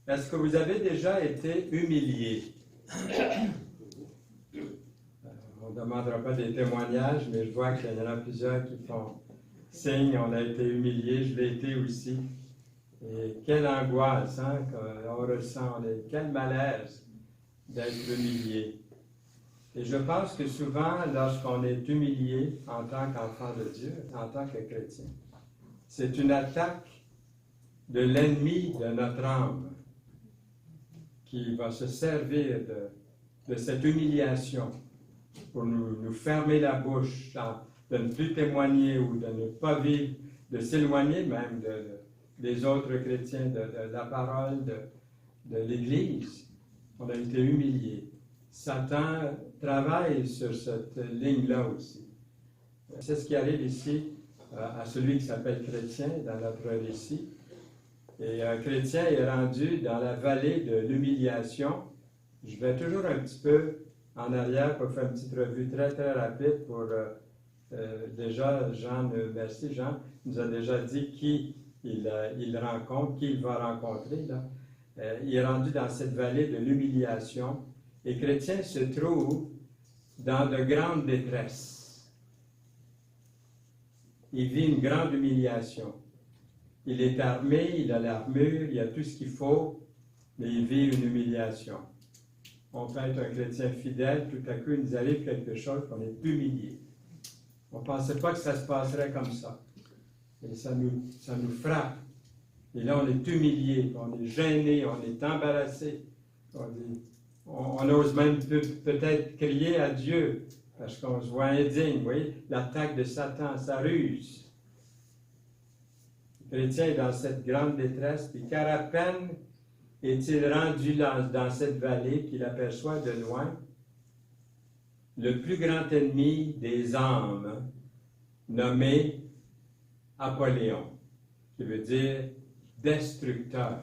Est-ce que vous avez déjà été humilié? On ne demandera pas des témoignages, mais je vois qu'il y en a plusieurs qui font signe, on a été humilié, je l'ai été aussi. Et quelle angoisse hein, qu'on ressent, quel malaise d'être humilié. Et je pense que souvent, lorsqu'on est humilié en tant qu'enfant de Dieu, en tant que chrétien, c'est une attaque de l'ennemi de notre âme qui va se servir de cette humiliation pour nous fermer la bouche, de ne plus témoigner ou de ne pas vivre, de s'éloigner même des autres chrétiens, de la parole de l'Église. On a été humiliés. Satan travaille sur cette ligne-là aussi. C'est ce qui arrive ici à celui qui s'appelle chrétien dans notre récit. Et un chrétien est rendu dans la vallée de l'humiliation. Je vais toujours un petit peu en arrière pour faire une petite revue très, très rapide pour déjà, Jean, merci Jean, nous a déjà dit qui il rencontre, qui il va rencontrer. Là. Il est rendu dans cette vallée de l'humiliation. Et chrétien se trouve dans de grandes détresses. Il vit une grande humiliation. Il est armé, il a l'armure, il a tout ce qu'il faut, mais il vit une humiliation. On peut être un chrétien fidèle, tout à coup, il nous arrive quelque chose qu'on est humilié. On ne pensait pas que ça se passerait comme ça. Et ça nous frappe. Et là, on est humilié, on est gêné, on est embarrassé. On ose même peut-être crier à Dieu parce qu'on se voit indigne. Vous voyez, l'attaque de Satan, sa ruse. Le chrétien est dans cette grande détresse, puis car à peine est-il rendu dans cette vallée qu'il aperçoit de loin le plus grand ennemi des âmes, nommé Apollyon, qui veut dire destructeur,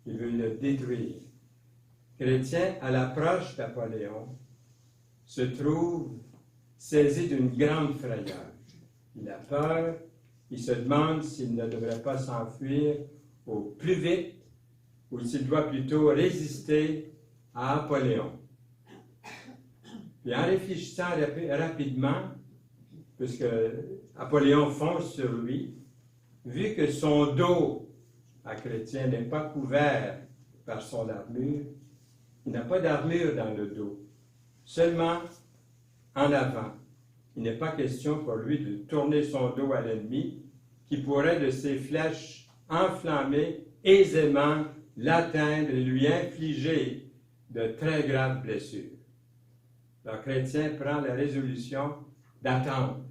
qui veut le détruire. Chrétien, à l'approche d'Apollyon, se trouve saisi d'une grande frayeur. Il a peur, il se demande s'il ne devrait pas s'enfuir au plus vite ou s'il doit plutôt résister à Apollyon. Puis en réfléchissant rapidement, puisque Apollyon fonce sur lui, vu que son dos à Chrétien n'est pas couvert par son armure, il n'a pas d'armure dans le dos, seulement en avant. Il n'est pas question pour lui de tourner son dos à l'ennemi, qui pourrait de ses flèches enflammées aisément l'atteindre et lui infliger de très graves blessures. Le chrétien prend la résolution d'attendre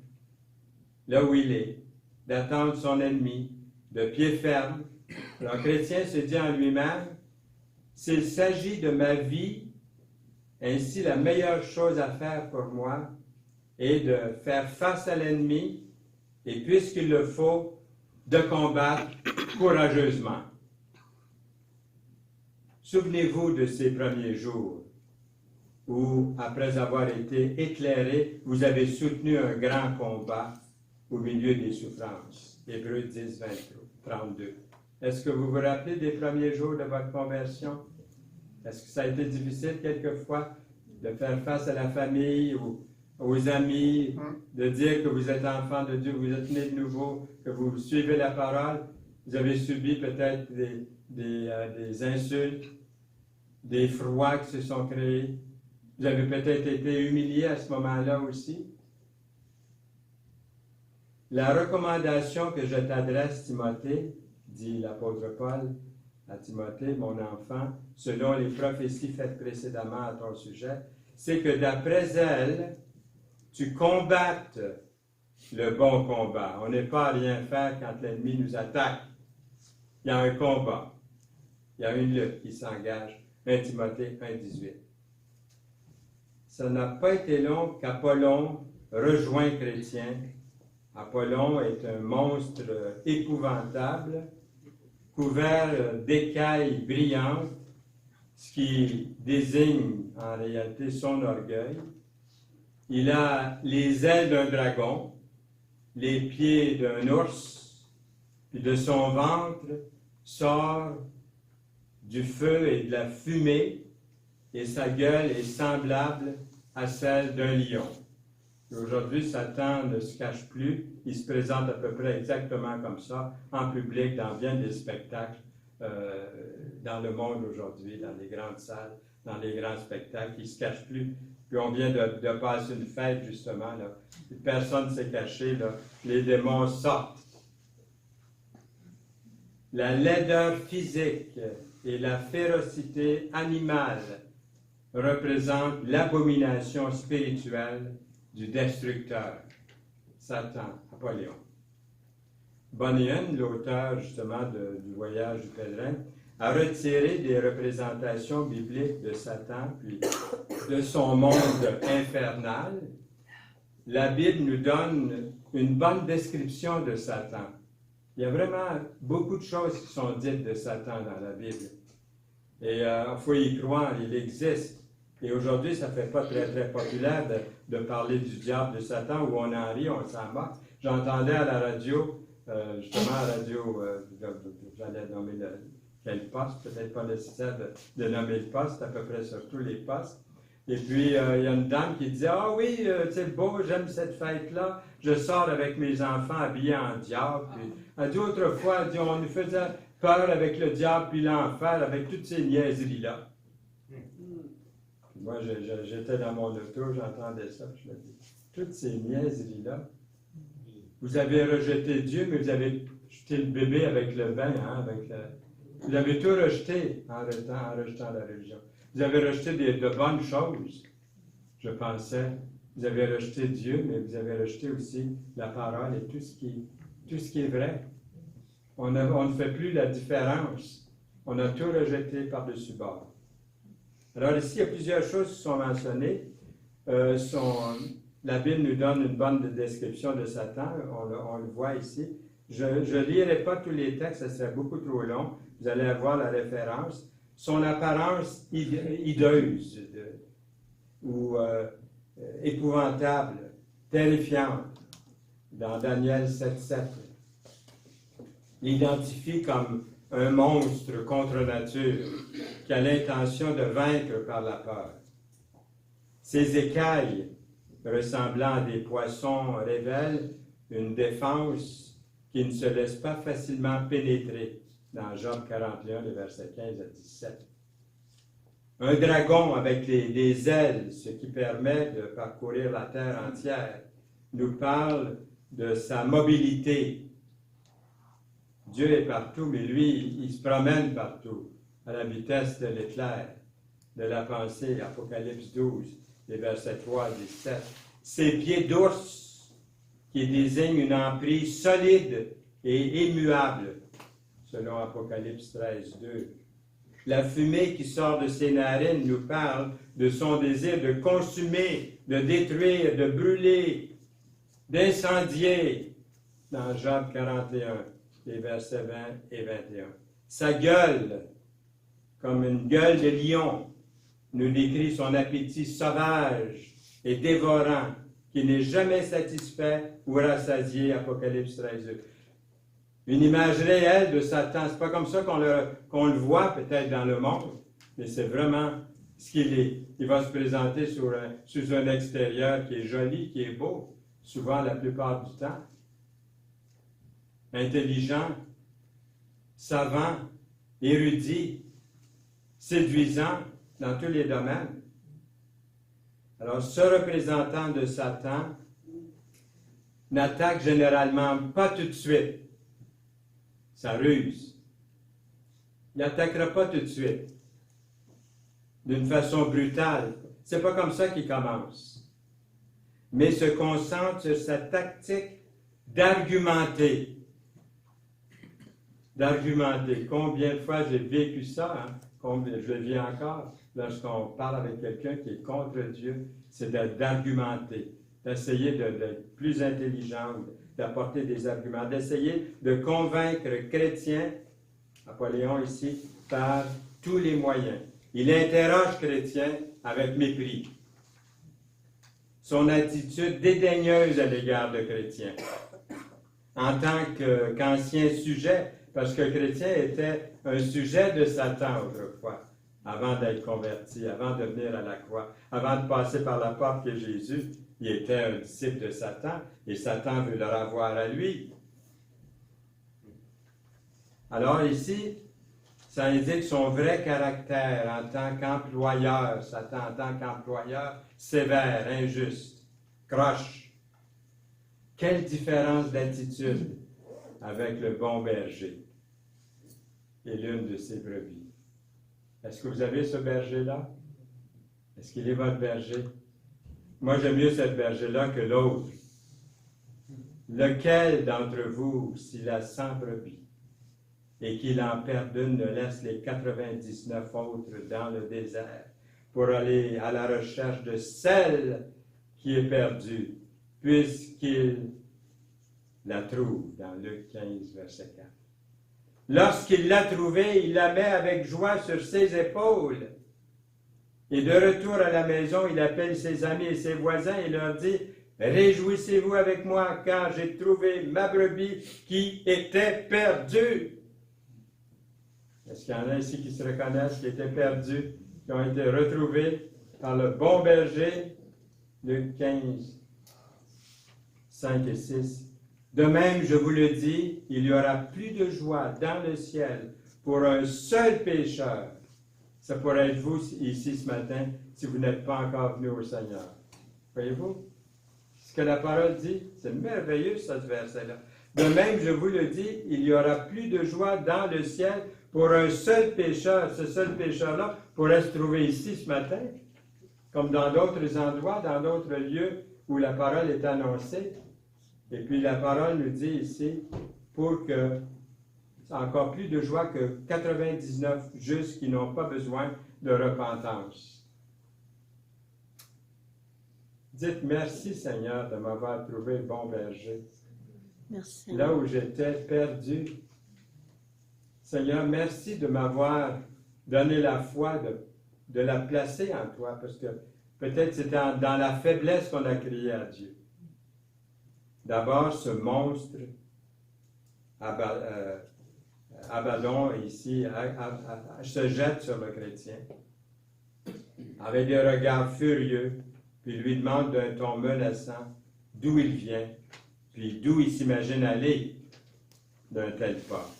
là où il est, d'attendre son ennemi de pied ferme. Le chrétien se dit en lui-même, s'il s'agit de ma vie, ainsi la meilleure chose à faire pour moi est de faire face à l'ennemi et puisqu'il le faut, de combattre courageusement. Souvenez-vous de ces premiers jours où, après avoir été éclairé, vous avez soutenu un grand combat au milieu des souffrances. Hébreux 10, 32. Est-ce que vous vous rappelez des premiers jours de votre conversion? Est-ce que ça a été difficile quelquefois de faire face à la famille ou aux amis, de dire que vous êtes enfant de Dieu, vous êtes né de nouveau, que vous suivez la parole? Vous avez subi peut-être des insultes, des froids qui se sont créés. Vous avez peut-être été humilié à ce moment-là aussi. La recommandation que je t'adresse, Timothée, dit l'apôtre Paul à Timothée, mon enfant, selon les prophéties faites précédemment à ton sujet, c'est que d'après elles, tu combattes le bon combat. On n'est pas à rien faire quand l'ennemi nous attaque. Il y a un combat. Il y a une lutte qui s'engage. 1 Timothée 1,18. Ça n'a pas été long qu'Apollon rejoint Chrétien. Apollon est un monstre épouvantable, couvert d'écailles brillantes, ce qui désigne en réalité son orgueil. Il a les ailes d'un dragon, les pieds d'un ours, puis de son ventre sort du feu et de la fumée, et sa gueule est semblable à celle d'un lion. Aujourd'hui, Satan ne se cache plus, il se présente à peu près exactement comme ça, en public, dans bien des spectacles dans le monde aujourd'hui, dans les grandes salles, dans les grands spectacles, il ne se cache plus. Puis on vient de passer une fête, justement, là. Personne ne s'est caché, là. Les démons sortent. La laideur physique et la férocité animale représentent l'abomination spirituelle du destructeur, Satan, Apollyon. Bunyan, l'auteur justement du Voyage du pèlerin, a retiré des représentations bibliques de Satan, puis de son monde infernal. La Bible nous donne une bonne description de Satan. Il y a vraiment beaucoup de choses qui sont dites de Satan dans la Bible. Et il faut y croire, il existe. Et aujourd'hui, ça ne fait pas très, très populaire de parler du diable, de Satan, où on en rit, on s'en moque. J'entendais à la radio, justement à la radio, j'allais nommer quel poste, peut-être pas nécessaire de nommer le poste, à peu près sur tous les postes. Et puis, il y a une dame qui disait, « Ah oui, c'est beau, j'aime cette fête-là, je sors avec mes enfants habillés en diable. » Puis, elle dit autrefois, elle dit, on nous faisait peur avec le diable puis l'enfer, avec toutes ces niaiseries-là. Moi, j'étais dans mon auto, j'entendais ça, je me dis, toutes ces niaiseries-là, vous avez rejeté Dieu, mais vous avez jeté le bébé avec le bain, hein, vous avez tout rejeté en rejetant la religion. Vous avez rejeté de bonnes choses, je pensais. Vous avez rejeté Dieu, mais vous avez rejeté aussi la parole et tout ce qui est vrai. On ne fait plus la différence. On a tout rejeté par-dessus bord. Alors ici, il y a plusieurs choses qui sont mentionnées. La Bible nous donne une bonne description de Satan, on le voit ici. Je ne lirai pas tous les textes, ça serait beaucoup trop long. Vous allez avoir la référence. Son apparence hideuse ou épouvantable, terrifiante, dans Daniel 7,7, l'identifie comme un monstre contre nature qui a l'intention de vaincre par la peur. Ses écailles, ressemblant à des poissons, révèlent une défense qui ne se laisse pas facilement pénétrer, dans Job 41, les versets 15 à 17. Un dragon avec des ailes, ce qui permet de parcourir la terre entière, nous parle de sa mobilité. Dieu est partout, mais lui, il se promène partout, à la vitesse de l'éclair, de la pensée, Apocalypse 12, les versets 3 à 17. Ses pieds d'ours, qui désignent une emprise solide et immuable, selon Apocalypse 13, 2. La fumée qui sort de ses narines nous parle de son désir de consumer, de détruire, de brûler, d'incendier, dans Job 41, les versets 20 et 21. Sa gueule, comme une gueule de lion, nous décrit son appétit sauvage et dévorant, qui n'est jamais satisfait ou rassasié, Apocalypse 13, 2. Une image réelle de Satan. Ce n'est pas comme ça qu'on le voit peut-être dans le monde, mais c'est vraiment ce qu'il est. Il va se présenter sous un extérieur qui est joli, qui est beau, souvent la plupart du temps. Intelligent, savant, érudit, séduisant dans tous les domaines. Alors, ce représentant de Satan n'attaque généralement pas tout de suite. Ça ruse. Il n'attaquera pas tout de suite, d'une façon brutale. C'est pas comme ça qu'il commence. Mais se concentre sur sa tactique d'argumenter. D'argumenter. Combien de fois j'ai vécu ça, hein? Je le vis encore, lorsqu'on parle avec quelqu'un qui est contre Dieu, c'est d'argumenter, d'essayer d'être plus intelligent, d'apporter des arguments, d'essayer de convaincre le chrétien, Apollyon ici, par tous les moyens. Il interroge le chrétien avec mépris. Son attitude dédaigneuse à l'égard de chrétiens. En tant qu'ancien sujet parce que chrétien était un sujet de Satan autrefois, avant d'être converti, avant de venir à la croix, avant de passer par la porte que Jésus, il était un disciple de Satan, et Satan veut le avoir à lui. Alors ici, ça indique son vrai caractère en tant qu'employeur, Satan en tant qu'employeur sévère, injuste, croche. Quelle différence d'attitude avec le bon berger et l'une de ses brebis. Est-ce que vous avez ce berger-là? Est-ce qu'il est votre berger? Moi, j'aime mieux cette berger-là que l'autre. Lequel d'entre vous, s'il a 100 brebis, et qu'il en perd une, ne laisse les 99 autres dans le désert pour aller à la recherche de celle qui est perdue, puisqu'il la trouve dans Luc 15, verset 4. Lorsqu'il l'a trouvée, il la met avec joie sur ses épaules. Et de retour à la maison, il appelle ses amis et ses voisins et leur dit, « Réjouissez-vous avec moi, car j'ai trouvé ma brebis qui était perdue. » Est-ce qu'il y en a ici qui se reconnaissent, qui étaient perdus, qui ont été retrouvés par le bon berger? Luc 15, 5 et 6. De même, je vous le dis, il y aura plus de joie dans le ciel pour un seul pécheur. Ça pourrait être vous ici ce matin si vous n'êtes pas encore venu au Seigneur. Voyez-vous? Ce que la parole dit, c'est merveilleux ce verset-là. De même, je vous le dis, il y aura plus de joie dans le ciel pour un seul pécheur. Ce seul pécheur-là pourrait se trouver ici ce matin, comme dans d'autres endroits, dans d'autres lieux où la parole est annoncée. Et puis la parole nous dit ici, pour que c'est encore plus de joie que 99 justes qui n'ont pas besoin de repentance. Dites merci Seigneur de m'avoir trouvé bon berger. Merci. Là où j'étais perdu. Seigneur, merci de m'avoir donné la foi de la placer en toi, parce que peut-être c'était dans la faiblesse qu'on a crié à Dieu. D'abord, ce monstre, Abaddon, ici, se jette sur le chrétien avec des regards furieux, puis lui demande d'un ton menaçant d'où il vient, puis d'où il s'imagine aller d'un tel pas.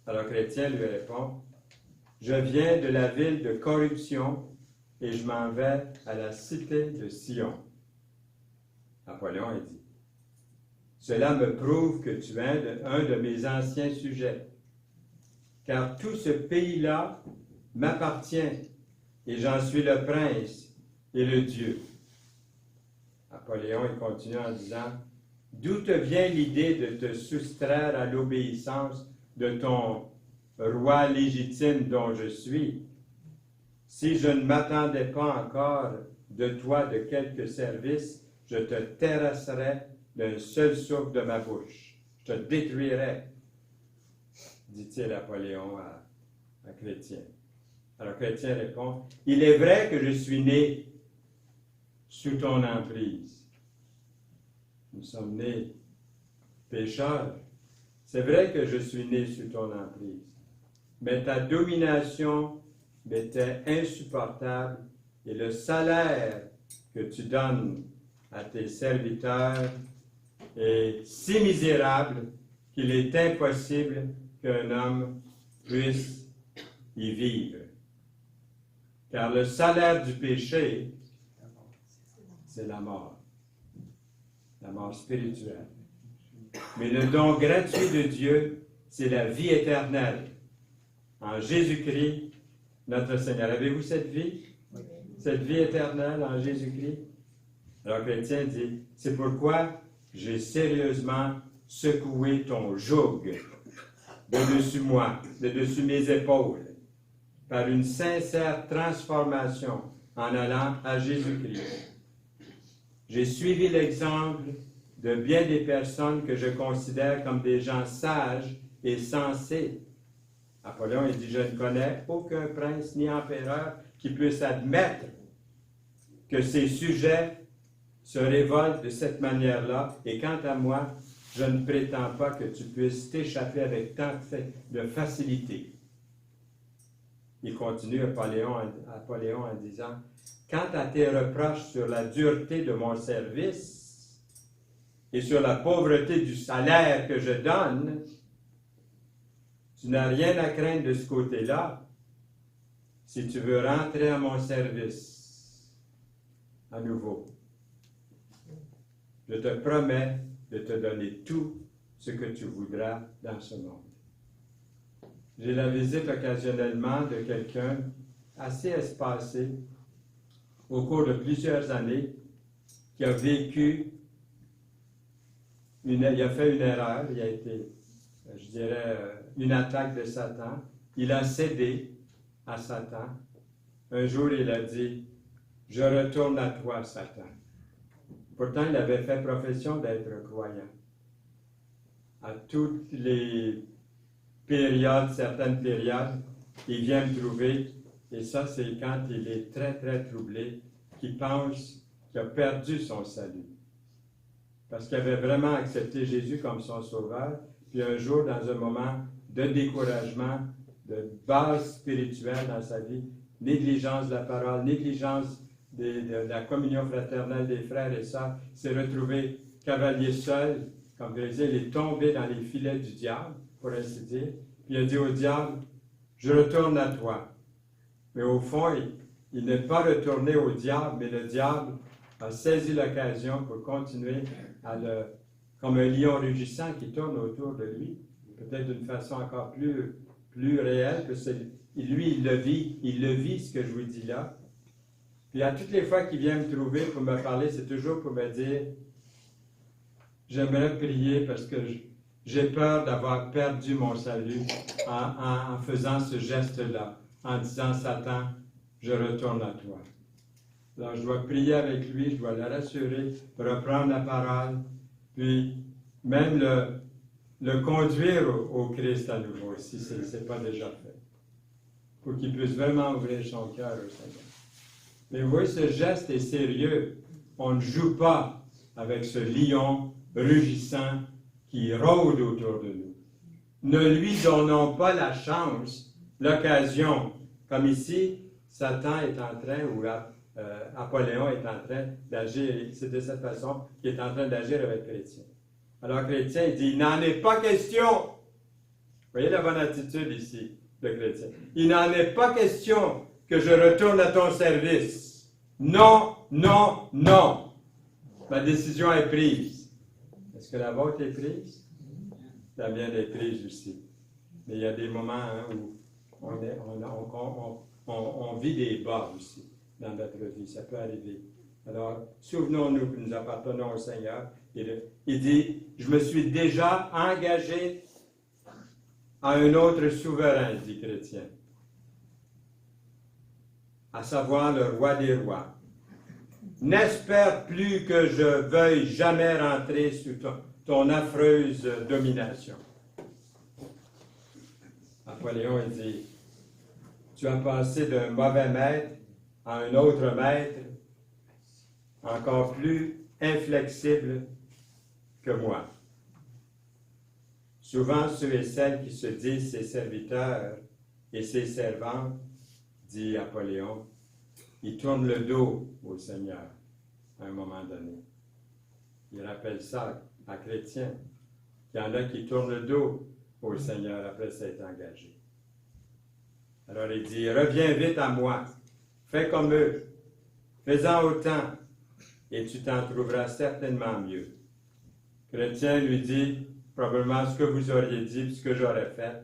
Alors le chrétien lui répond, « Je viens de la ville de corruption et je m'en vais à la cité de Sion. » Napoléon a dit, « Cela me prouve que tu es un de mes anciens sujets, car tout ce pays-là m'appartient et j'en suis le prince et le Dieu. » Napoléon, il continue en disant, « D'où te vient l'idée de te soustraire à l'obéissance de ton roi légitime dont je suis? Si je ne m'attendais pas encore de toi de quelque service, je te terrasserais d'un seul souffle de ma bouche. Je te détruirais, dit-il Napoléon à Chrétien. Alors Chrétien répond, « Il est vrai que je suis né sous ton emprise. » Nous sommes nés pécheurs. C'est vrai que je suis né sous ton emprise. Mais ta domination m'était insupportable et le salaire que tu donnes à tes serviteurs est si misérable qu'il est impossible qu'un homme puisse y vivre. Car le salaire du péché, c'est la mort spirituelle. Mais le don gratuit de Dieu, c'est la vie éternelle en Jésus-Christ, notre Seigneur. Avez-vous cette vie? Cette vie éternelle en Jésus-Christ? Alors, le chrétien dit, c'est pourquoi j'ai sérieusement secoué ton joug de dessus moi, de dessus mes épaules, par une sincère transformation en allant à Jésus-Christ. J'ai suivi l'exemple de bien des personnes que je considère comme des gens sages et sensés. Napoléon, il dit, je ne connais aucun prince ni empereur qui puisse admettre que ses sujets se révoltent de cette manière-là, et quant à moi, je ne prétends pas que tu puisses t'échapper avec tant de facilité. Il continue Apollon en disant, quant à tes reproches sur la dureté de mon service et sur la pauvreté du salaire que je donne, tu n'as rien à craindre de ce côté-là si tu veux rentrer à mon service à nouveau. Je te promets de te donner tout ce que tu voudras dans ce monde. J'ai la visite occasionnellement de quelqu'un assez espacé au cours de plusieurs années qui a vécu, il a fait une erreur, il a été, je dirais, une attaque de Satan. Il a cédé à Satan. Un jour, il a dit, « Je retourne à toi, Satan. » Pourtant, il avait fait profession d'être croyant. À toutes les périodes, certaines périodes, il vient me trouver, et ça, c'est quand il est très, très troublé, qu'il pense qu'il a perdu son salut. Parce qu'il avait vraiment accepté Jésus comme son sauveur, puis un jour, dans un moment de découragement, de base spirituelle dans sa vie, négligence de la parole, négligence de la communion fraternelle des frères et sœurs, s'est retrouvé cavalier seul, comme je disais, il est tombé dans les filets du diable, pour ainsi dire, puis il a dit au diable, « Je retourne à toi ». Mais au fond, il n'est pas retourné au diable, mais le diable a saisi l'occasion pour continuer comme un lion rugissant qui tourne autour de lui, peut-être d'une façon encore plus réelle que lui, il le vit, ce que je vous dis là. Puis à toutes les fois qu'il vient me trouver pour me parler, c'est toujours pour me dire, j'aimerais prier parce que j'ai peur d'avoir perdu mon salut en faisant ce geste-là, en disant, Satan, je retourne à toi. Alors je dois prier avec lui, je dois le rassurer, reprendre la parole, puis même le conduire au Christ à nouveau, si ce n'est pas déjà fait, pour qu'il puisse vraiment ouvrir son cœur au Seigneur. Mais vous voyez, ce geste est sérieux. On ne joue pas avec ce lion rugissant qui rôde autour de nous. Ne lui donnons pas la chance, l'occasion. Comme ici, Satan est en train, ou Apollon est en train d'agir, c'est de cette façon qu'il est en train d'agir avec Chrétien. Alors Chrétien, il dit, il n'en est pas question. Vous voyez la bonne attitude ici, de Chrétien. Il n'en est pas question que je retourne à ton service. Non, non, non. Ma décision est prise. Est-ce que la vôtre est prise? La mienne est prise aussi. Mais il y a des moments où on vit des bas aussi dans notre vie. Ça peut arriver. Alors, souvenons-nous que nous appartenons au Seigneur. Il dit, je me suis déjà engagé à un autre souverain, dit Chrétien, à savoir le roi des rois. N'espère plus que je veuille jamais rentrer sous ton affreuse domination. Apollon, il dit, tu as passé d'un mauvais maître à un autre maître, encore plus inflexible que moi. Souvent, ceux et celles qui se disent ses serviteurs et ses servantes, dit Apollon, ils tournent le dos au Seigneur à un moment donné. Il rappelle ça à Chrétien, qu'il y en a qui tournent le dos au Seigneur après s'être engagés. Alors il dit, reviens vite à moi, fais comme eux, fais-en autant, et tu t'en trouveras certainement mieux. Chrétien lui dit, probablement ce que vous auriez dit, puis ce que j'aurais fait.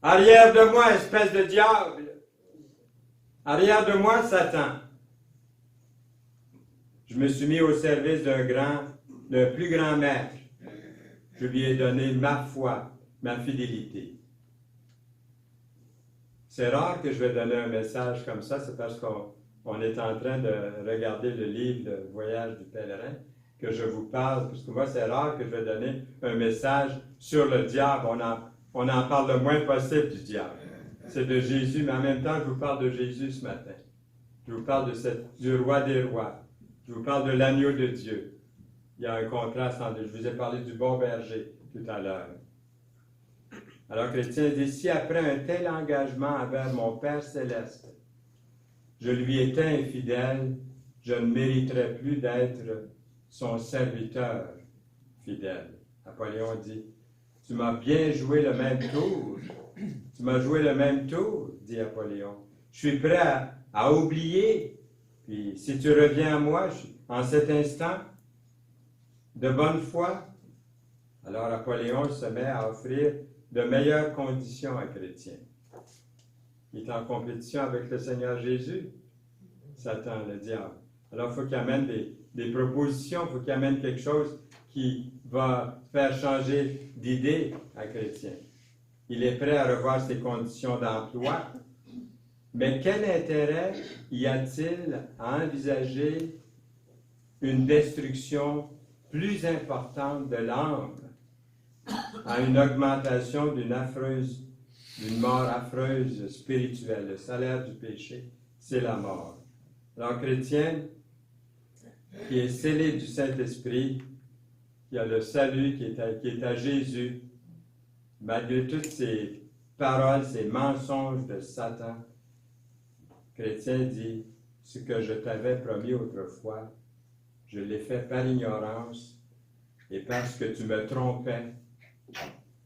Arrière de moi, espèce de diable! Arrière de moi, Satan! Je me suis mis au service d'un plus grand maître. Je lui ai donné ma foi, ma fidélité. C'est rare que je vais donner un message comme ça, c'est parce qu'on est en train de regarder le livre Le Voyage du pèlerin, que je vous parle, parce que moi, c'est rare que je vais donner un message sur le diable. On en parle le moins possible du diable. C'est de Jésus, mais en même temps, je vous parle de Jésus ce matin. Je vous parle du roi des rois. Je vous parle de l'agneau de Dieu. il y a un contraste entre, je vous ai parlé du bon berger tout à l'heure. Alors Chrétien dit, si après un tel engagement envers mon Père céleste, je lui étais infidèle, je ne mériterais plus d'être son serviteur fidèle. Apollyon dit, tu m'as bien joué le même tour. Tu m'as joué le même tour, dit Apollyon. Je suis prêt à oublier. Puis si tu reviens à moi en cet instant, de bonne foi, alors Apollyon se met à offrir de meilleures conditions à Chrétien. Il est en compétition avec le Seigneur Jésus, Satan, le diable. Alors il faut qu'il amène des propositions, il faut qu'il amène quelque chose qui va faire changer d'idée à Chrétien. Il est prêt à revoir ses conditions d'emploi. Mais quel intérêt y a-t-il à envisager une destruction plus importante de l'âme, à une augmentation d'une mort affreuse spirituelle? Le salaire du péché, c'est la mort. Alors, chrétien qui est scellé du Saint-Esprit, qui a le salut qui est à Jésus, malgré toutes ces paroles, ces mensonges de Satan, chrétien dit, ce que je t'avais promis autrefois, je l'ai fait par ignorance et parce que tu me trompais.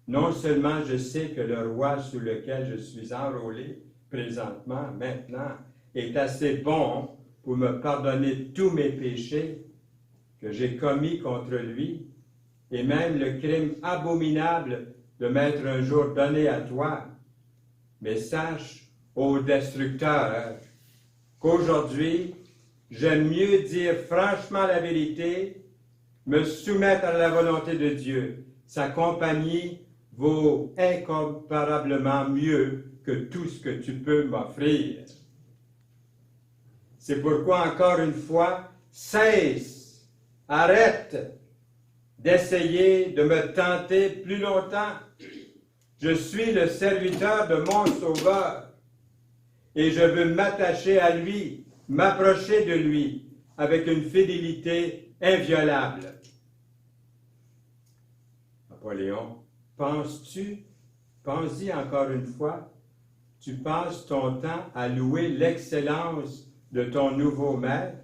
Non seulement je sais que le roi sous lequel je suis enrôlé présentement, maintenant, est assez bon pour me pardonner tous mes péchés que j'ai commis contre lui, et même le crime abominable de m'être un jour donné à toi. Mais sache, ô destructeur, qu'aujourd'hui, j'aime mieux dire franchement la vérité, me soumettre à la volonté de Dieu. Sa compagnie vaut incomparablement mieux que tout ce que tu peux m'offrir. C'est pourquoi, encore une fois, cesse, arrête d'essayer de me tenter plus longtemps. Je suis le serviteur de mon Sauveur et je veux m'attacher à lui, m'approcher de lui avec une fidélité inviolable. Apollyon, pense-y encore une fois, tu passes ton temps à louer l'excellence de ton nouveau maître,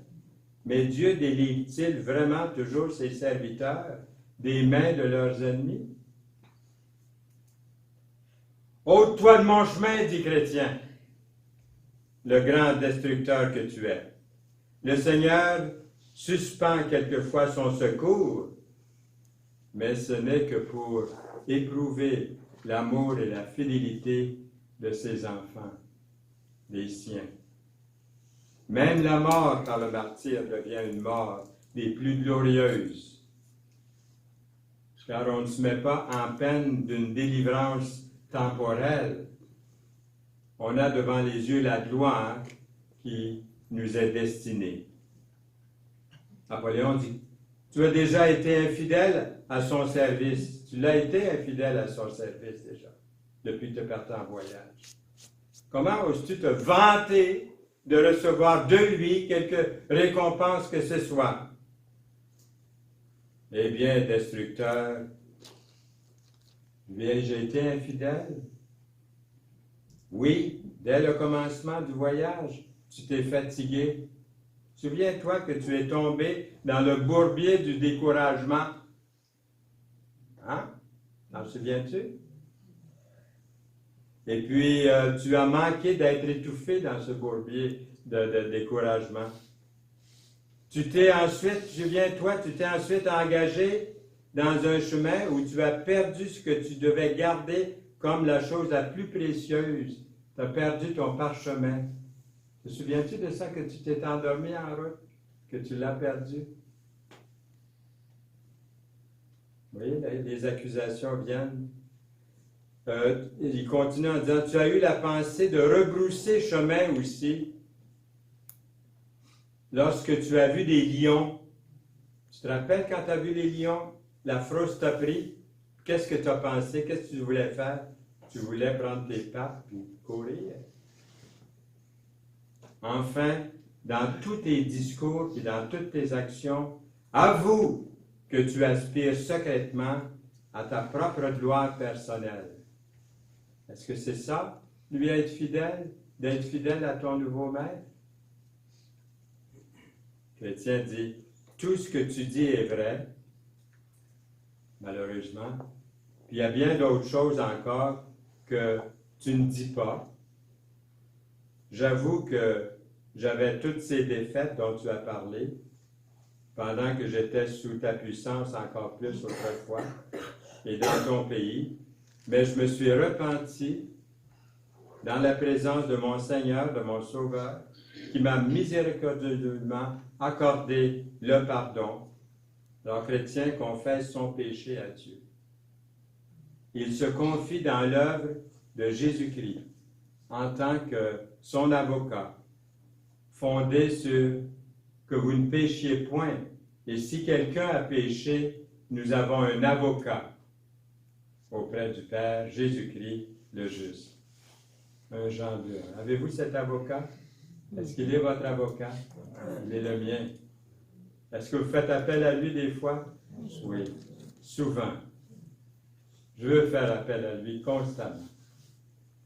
mais Dieu délivre-t-il vraiment toujours ses serviteurs des mains de leurs ennemis? Ôte-toi de mon chemin, dit Chrétien, le grand destructeur que tu es. Le Seigneur suspend quelquefois son secours, mais ce n'est que pour éprouver l'amour et la fidélité de ses enfants, des siens. Même la mort par le martyre devient une mort des plus glorieuses, car on ne se met pas en peine d'une délivrance temporelle. On a devant les yeux la gloire qui nous est destinée. Apollyon dit, tu as déjà été infidèle à son service. Tu l'as été infidèle à son service déjà, depuis que tu es parti en voyage. Comment oses-tu te vanter de recevoir de lui quelque récompense que ce soit? Eh bien, destructeur, ai-je été infidèle? Oui, dès le commencement du voyage, tu t'es fatigué. Souviens-toi que tu es tombé dans le bourbier du découragement. Hein? T'en souviens-tu? Et puis, tu as manqué d'être étouffé dans ce bourbier de découragement. Tu t'es ensuite, souviens-toi, tu t'es ensuite engagé dans un chemin où tu as perdu ce que tu devais garder comme la chose la plus précieuse. Tu as perdu ton parchemin. Te souviens-tu de ça, que tu t'es endormi en route, que tu l'as perdu? Vous voyez, les accusations viennent. Il continue en disant, tu as eu la pensée de rebrousser chemin aussi. Lorsque tu as vu des lions, tu te rappelles quand tu as vu les lions, la frousse t'a pris, qu'est-ce que tu as pensé, qu'est-ce que tu voulais faire? Tu voulais prendre tes pattes et courir. Enfin, dans tous tes discours et dans toutes tes actions, avoue que tu aspires secrètement à ta propre gloire personnelle. Est-ce que c'est ça, lui être fidèle, d'être fidèle à ton nouveau maître? Chrétien dit, tout ce que tu dis est vrai, malheureusement, puis il y a bien d'autres choses encore que tu ne dis pas. J'avoue que j'avais toutes ces défaites dont tu as parlé, pendant que j'étais sous ta puissance encore plus autrefois, et dans ton pays, mais je me suis repenti dans la présence de mon Seigneur, de mon Sauveur, qui m'a miséricordieusement accordé le pardon. Alors, chrétien confesse son péché à Dieu. Il se confie dans l'œuvre de Jésus-Christ en tant que son avocat, fondé sur que vous ne péchiez point. Et si quelqu'un a péché, nous avons un avocat auprès du Père, Jésus-Christ, le juste. 1 Jean 2. Avez-vous cet avocat? Est-ce qu'il est votre avocat? Il est le mien. Est-ce que vous faites appel à lui des fois? Oui, souvent. Je veux faire appel à lui constamment.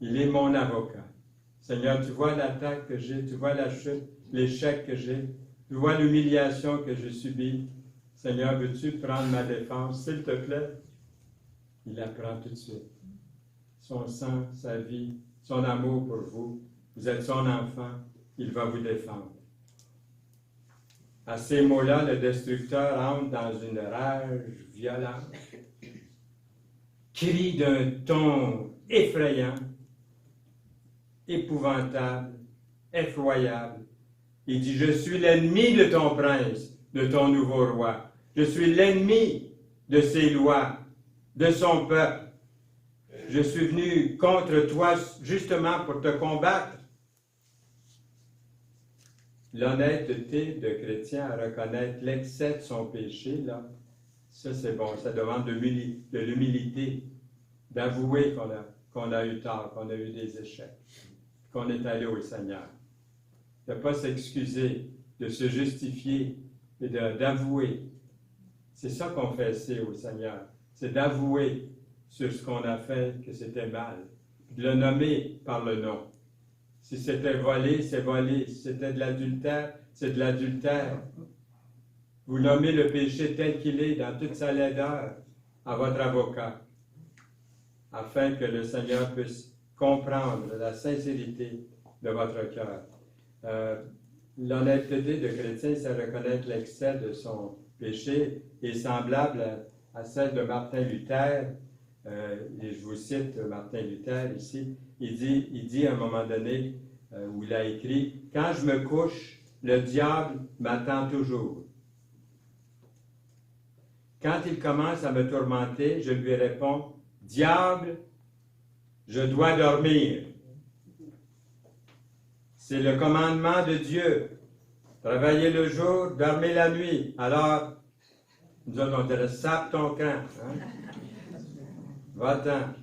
Il est mon avocat. Seigneur, tu vois l'attaque que j'ai, tu vois la chute, l'échec que j'ai, tu vois l'humiliation que je subis. Seigneur, veux-tu prendre ma défense, s'il te plaît? Il la prend tout de suite. Son sang, sa vie, son amour pour vous. Vous êtes son enfant, il va vous défendre. À ces mots-là, le destructeur entre dans une rage violente, crie d'un ton effrayant, épouvantable, effroyable. Il dit, je suis l'ennemi de ton prince, de ton nouveau roi. Je suis l'ennemi de ses lois, de son peuple. Je suis venu contre toi justement pour te combattre. L'honnêteté de chrétien à reconnaître l'excès de son péché, là, ça c'est bon, ça demande de l'humilité, d'avouer qu'on a eu tort, qu'on a eu des échecs, qu'on est allé au Seigneur. De ne pas s'excuser, de se justifier et d'avouer. C'est ça qu'on fait ici au Seigneur, c'est d'avouer sur ce qu'on a fait que c'était mal, de le nommer par le nom. Si c'était volé, c'est volé. Si c'était de l'adultère, c'est de l'adultère. Vous nommez le péché tel qu'il est, dans toute sa laideur, à votre avocat, afin que le Seigneur puisse comprendre la sincérité de votre cœur. L'honnêteté de chrétien, c'est reconnaître l'excès de son péché, est semblable à celle de Martin Luther. Et je vous cite Martin Luther ici. Il dit à un moment donné, où il a écrit, « Quand je me couche, le diable m'attend toujours. Quand il commence à me tourmenter, je lui réponds, « Diable, je dois dormir. » C'est le commandement de Dieu. Travaillez le jour, dormez la nuit. Alors, nous autres, on dirait, sape ton camp. Hein? Va-t'en.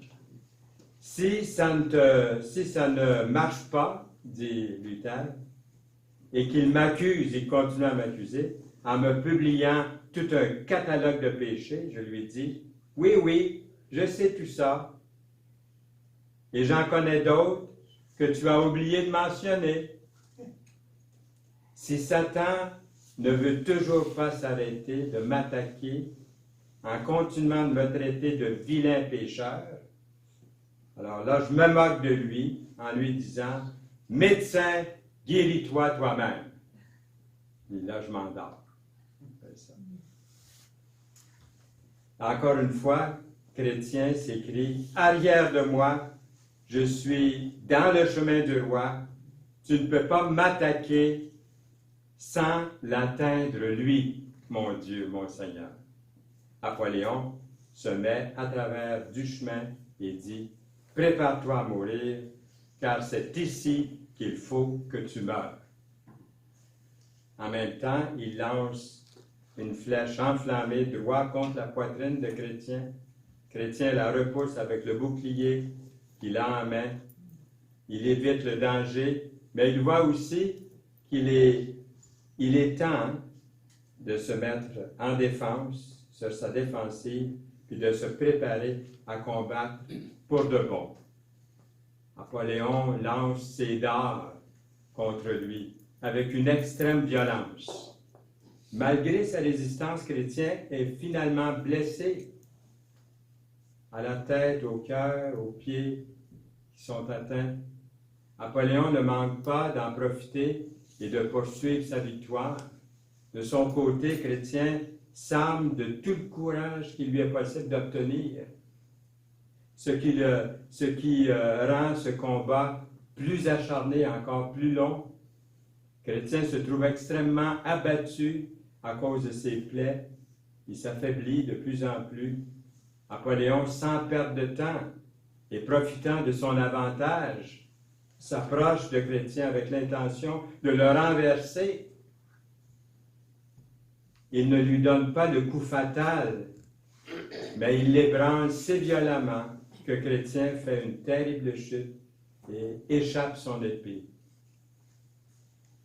Si ça ne marche pas, dit Luther, et qu'il m'accuse, il continue à m'accuser, en me publiant tout un catalogue de péchés, je lui dis, oui, je sais tout ça, et j'en connais d'autres que tu as oublié de mentionner. Si Satan ne veut toujours pas s'arrêter de m'attaquer en continuant de me traiter de vilain pécheur, alors là, je me moque de lui en lui disant, « Médecin, guéris-toi toi-même. » Et là, je m'endors. Encore une fois, chrétien s'écrit, « Arrière de moi, je suis dans le chemin du roi. Tu ne peux pas m'attaquer sans l'atteindre lui, mon Dieu, mon Seigneur. » Apollyon se met à travers du chemin et dit, « Prépare-toi à mourir, car c'est ici qu'il faut que tu meurs. » En même temps, il lance une flèche enflammée droit contre la poitrine de Chrétien. Chrétien la repousse avec le bouclier qu'il a en main. Il évite le danger, mais il voit aussi qu'il est temps de se mettre en défense, sur sa défensive, puis de se préparer à combattre pour de bon. Napoléon lance ses dards contre lui avec une extrême violence. Malgré sa résistance, Chrétien est finalement blessé à la tête, au cœur, aux pieds qui sont atteints. Napoléon ne manque pas d'en profiter et de poursuivre sa victoire. De son côté, Chrétien s'arme de tout le courage qu'il lui est possible d'obtenir, ce qui rend ce combat plus acharné, encore plus long. Chrétien se trouve extrêmement abattu à cause de ses plaies. Il s'affaiblit de plus en plus. Napoléon, sans perdre de temps et profitant de son avantage, s'approche de Chrétien avec l'intention de le renverser. Il ne lui donne pas le coup fatal, mais il l'ébranle si violemment que Chrétien fait une terrible chute et échappe son épée.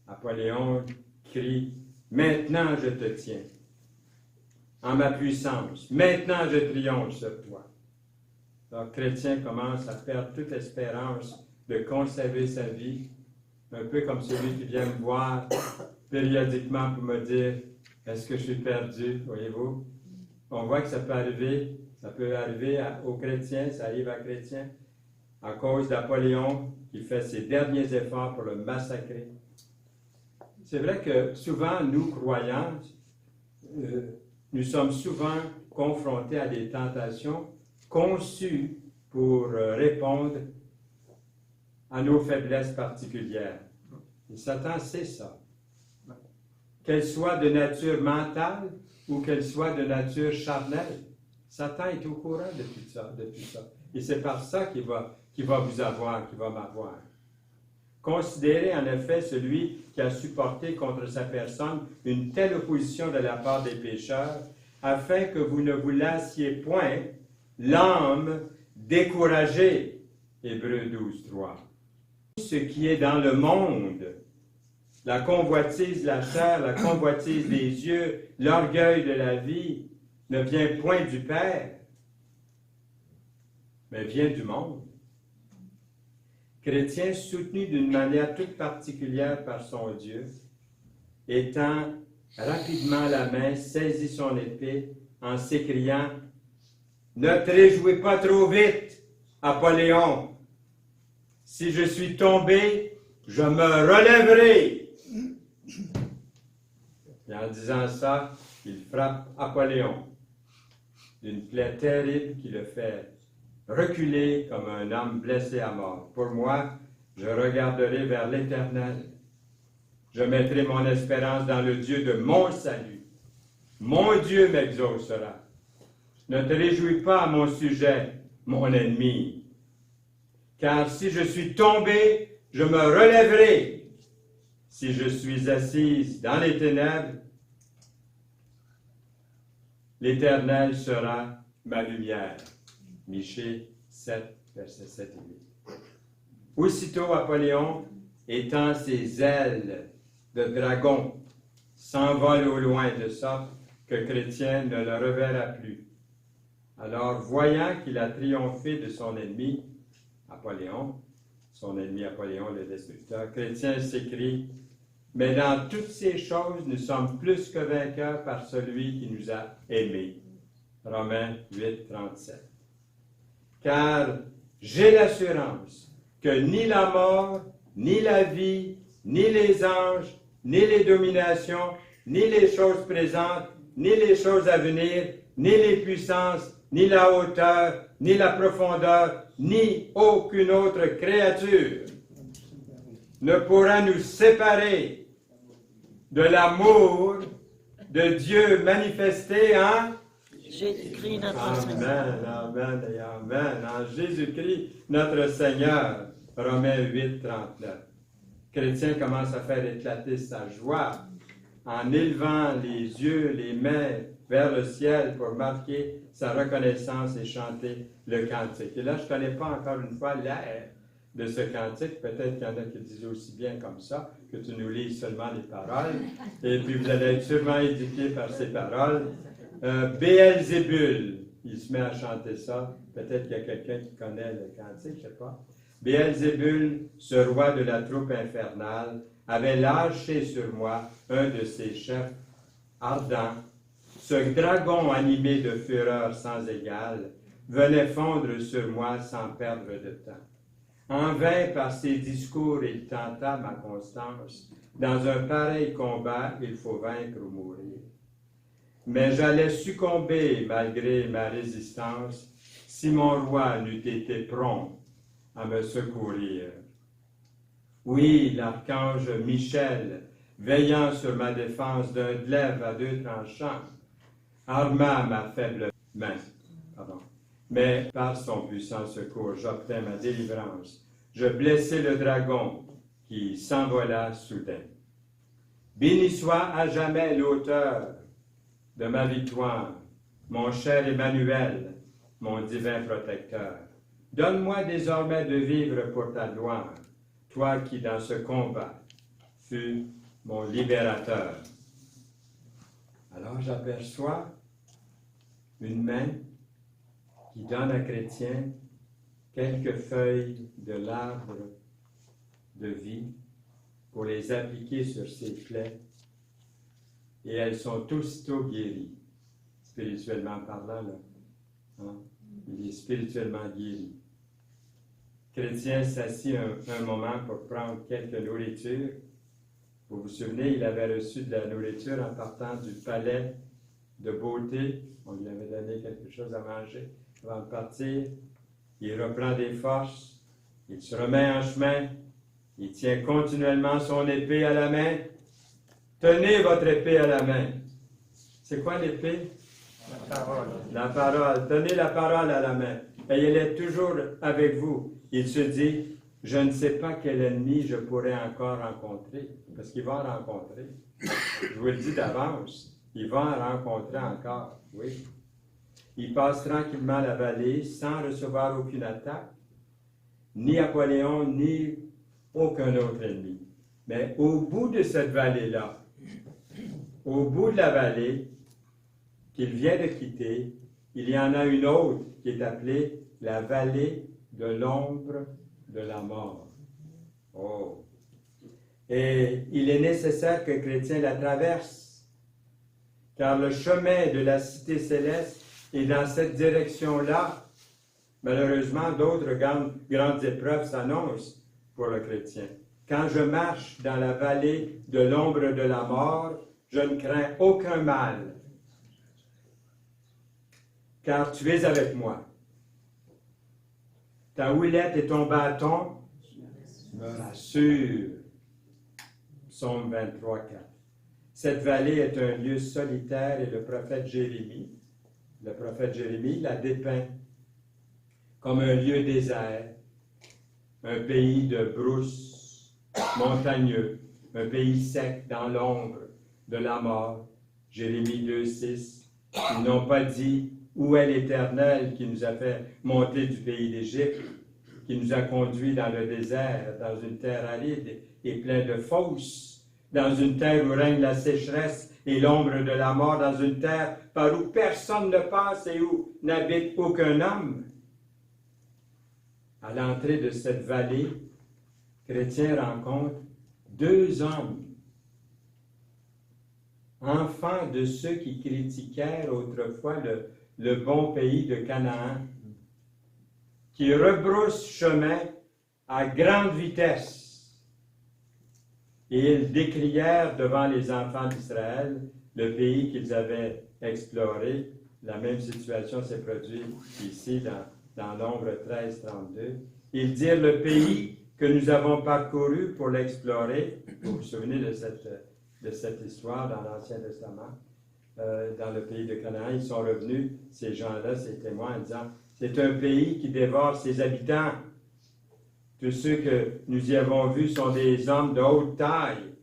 Napoléon crie « Maintenant je te tiens, en ma puissance, maintenant je triomphe sur toi. » Alors Chrétien commence à perdre toute espérance de conserver sa vie, un peu comme celui qui vient me voir périodiquement pour me dire « Est-ce que je suis perdu? » Voyez-vous? On voit que ça peut arriver aux chrétiens, ça arrive à Chrétien, à cause d'Napoléon qui fait ses derniers efforts pour le massacrer. C'est vrai que souvent, nous, croyants, nous sommes souvent confrontés à des tentations conçues pour répondre à nos faiblesses particulières. Et Satan sait ça. Qu'elles soient de nature mentale ou qu'elles soient de nature charnelle. Satan est au courant de tout ça. Et c'est par ça qu'il va vous avoir, qu'il va m'avoir. Considérez en effet celui qui a supporté contre sa personne une telle opposition de la part des pécheurs, afin que vous ne vous lassiez point l'âme découragée. Hébreux 12, 3. Ce qui est dans le monde, la convoitise de la chair, la convoitise des yeux, l'orgueil de la vie, ne vient point du Père, mais vient du monde. Chrétien, soutenu d'une manière toute particulière par son Dieu, étend rapidement la main, saisit son épée en s'écriant « Ne te réjouis pas trop vite, Apollyon. Si je suis tombé, je me relèverai. » Et en disant ça, il frappe Apollyon d'une plaie terrible qui le fait reculer comme un homme blessé à mort. Pour moi, je regarderai vers l'Éternel. Je mettrai mon espérance dans le Dieu de mon salut. Mon Dieu m'exaucera. Ne te réjouis pas à mon sujet, mon ennemi. Car si je suis tombé, je me relèverai. Si je suis assise dans les ténèbres, l'Éternel sera ma lumière. Michée 7, versets 7 et 8. Aussitôt Apollyon, étend ses ailes de dragon, s'envole au loin de sorte que Chrétien ne le reverra plus. Alors, voyant qu'il a triomphé de son ennemi, Apollyon, son ennemi Apollyon le destructeur, Chrétien s'écrie « Mais dans toutes ces choses, nous sommes plus que vainqueurs par celui qui nous a aimés. » Romains 8, 37. Car j'ai l'assurance que ni la mort, ni la vie, ni les anges, ni les dominations, ni les choses présentes, ni les choses à venir, ni les puissances, ni la hauteur, ni la profondeur, ni aucune autre créature ne pourra nous séparer de l'amour de Dieu manifesté en Jésus-Christ, notre Seigneur. Amen, amen et amen. En Jésus-Christ, notre Seigneur. Romains 8, 39. Chrétien commence à faire éclater sa joie en élevant les yeux, les mains vers le ciel pour marquer sa reconnaissance et chanter le cantique. Et là, je ne connais pas encore une fois l'air de ce cantique. Peut-être qu'il y en a qui disent aussi bien comme ça, que tu nous lises seulement les paroles. Et puis vous allez être sûrement édifiés par ces paroles. Béelzébul, il se met à chanter ça. Peut-être qu'il y a quelqu'un qui connaît le cantique, je ne sais pas. Béelzébul, ce roi de la troupe infernale, avait lâché sur moi un de ses chefs ardents. Ce dragon animé de fureur sans égale venait fondre sur moi sans perdre de temps. En vain, par ses discours, il tenta ma constance. Dans un pareil combat, il faut vaincre ou mourir. Mais j'allais succomber malgré ma résistance si mon roi n'eût été prompt à me secourir. Oui, l'archange Michel, veillant sur ma défense d'un glaive à 2 tranchants, arma ma faible main. Mais par son puissant secours, j'obtins ma délivrance. Je blessai le dragon qui s'envola soudain. Béni soit à jamais l'auteur de ma victoire, mon cher Emmanuel, mon divin protecteur. Donne-moi désormais de vivre pour ta gloire, toi qui dans ce combat fus mon libérateur. Alors j'aperçois une main qui donne à Chrétien quelques feuilles de l'arbre de vie pour les appliquer sur ses plaies, et elles sont aussitôt guéries, spirituellement parlant. Là. Hein? Il est spirituellement guéri. Chrétien s'assit un moment pour prendre quelques nourritures. Vous vous souvenez, il avait reçu de la nourriture en partant du palais de beauté. On lui avait donné quelque chose à manger. Avant de partir, il reprend des forces, il se remet en chemin, il tient continuellement son épée à la main. Tenez votre épée à la main. C'est quoi l'épée? La parole. La parole. Tenez la parole à la main. Et elle est toujours avec vous. Il se dit, je ne sais pas quel ennemi je pourrais encore rencontrer, parce qu'il va en rencontrer. Je vous le dis d'avance, il va en rencontrer encore, oui. Il passe tranquillement la vallée sans recevoir aucune attaque, ni Apollyon, ni aucun autre ennemi. Mais au bout de cette vallée-là, au bout de la vallée qu'il vient de quitter, il y en a une autre qui est appelée la vallée de l'ombre de la mort. Oh! Et il est nécessaire que Chrétien la traverse, car le chemin de la cité céleste est dans cette direction-là. Malheureusement, d'autres grandes épreuves s'annoncent pour le chrétien. Quand je marche dans la vallée de l'ombre de la mort, je ne crains aucun mal, car tu es avec moi. Ta houlette et ton bâton me rassurent. Psaume 23, 4. Cette vallée est un lieu solitaire et le prophète Jérémie la dépeint comme un lieu désert, un pays de brousse montagneux, un pays sec dans l'ombre de la mort. Jérémie 2, 6. Ils n'ont pas dit où est l'Éternel qui nous a fait monter du pays d'Égypte, qui nous a conduits dans le désert, dans une terre aride et pleine de fosses, dans une terre où règne la sécheresse et l'ombre de la mort, dans une terre par où personne ne passe et où n'habite aucun homme. À l'entrée de cette vallée, Chrétien rencontre 2 hommes, enfants de ceux qui critiquèrent autrefois le bon pays de Canaan, qui rebroussent chemin à grande vitesse. Et ils décrièrent devant les enfants d'Israël le pays qu'ils avaient exploré. La même situation s'est produite ici dans Nombre 13, 32. Ils dirent le pays que nous avons parcouru pour l'explorer. Vous vous souvenez de cette histoire dans l'Ancien Testament, dans le pays de Canaan. Ils sont revenus, ces gens-là, ces témoins, en disant « C'est un pays qui dévore ses habitants. Tous ceux que nous y avons vus sont des hommes de haute taille.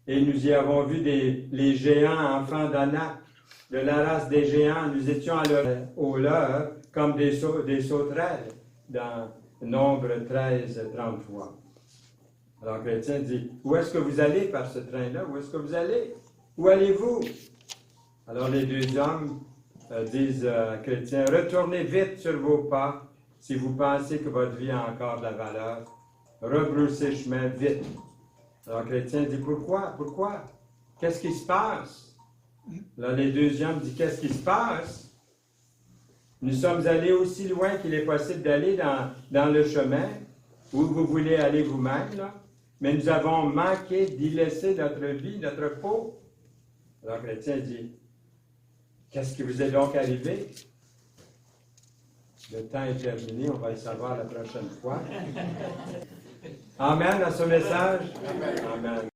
Et nous y avons vu les géants enfants d'Anak, de la race des géants. Nous étions au leur comme des sauterelles dans Nombre 13, 33. » Alors Chrétien dit, où est-ce que vous allez par ce train-là? Où est-ce que vous allez? Où allez-vous? Alors les deux hommes disent chrétiens, retournez vite sur vos pas si vous pensez que votre vie a encore de la valeur. Rebroussez chemin vite. Alors chrétien dit, pourquoi? Pourquoi? Qu'est-ce qui se passe? Là, les deux hommes disent, qu'est-ce qui se passe? Nous sommes allés aussi loin qu'il est possible d'aller dans le chemin où vous voulez aller vous-même, là, mais nous avons manqué d'y laisser notre vie, notre peau. Alors le chrétien dit, qu'est-ce qui vous est donc arrivé? Le temps est terminé, on va le savoir la prochaine fois. Amen à ce message. Amen.